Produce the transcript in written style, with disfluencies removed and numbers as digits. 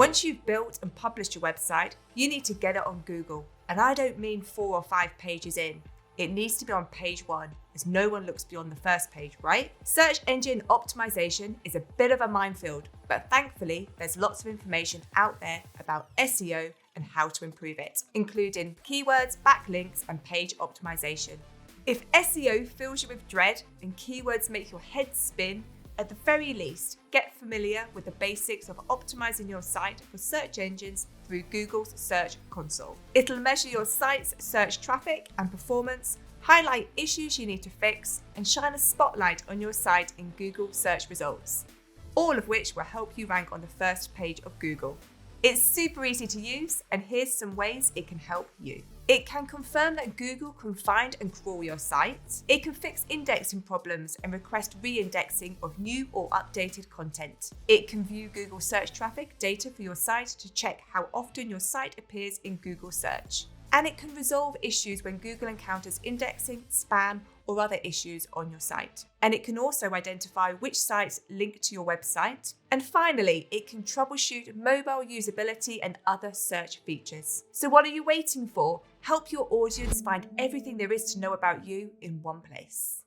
Once you've built and published your website, you need to get it on Google. And I don't mean 4 or 5 pages in. It needs to be on page 1, as no one looks beyond the first page, right? Search engine optimization is a bit of a minefield, but thankfully there's lots of information out there about SEO and how to improve it, including keywords, backlinks, and page optimization. If SEO fills you with dread and keywords make your head spin, at the very least, get familiar with the basics of optimizing your site for search engines through Google's Search Console. It'll measure your site's search traffic and performance, highlight issues you need to fix, and shine a spotlight on your site in Google search results, all of which will help you rank on the first page of Google. It's super easy to use, and here's some ways it can help you. It can confirm that Google can find and crawl your site. It can fix indexing problems and request re-indexing of new or updated content. It can view Google search traffic data for your site to check how often your site appears in Google search. And it can resolve issues when Google encounters indexing, spam, or other issues on your site. And it can also identify which sites link to your website. And finally, it can troubleshoot mobile usability and other search features. So what are you waiting for? Help your audience find everything there is to know about you in one place.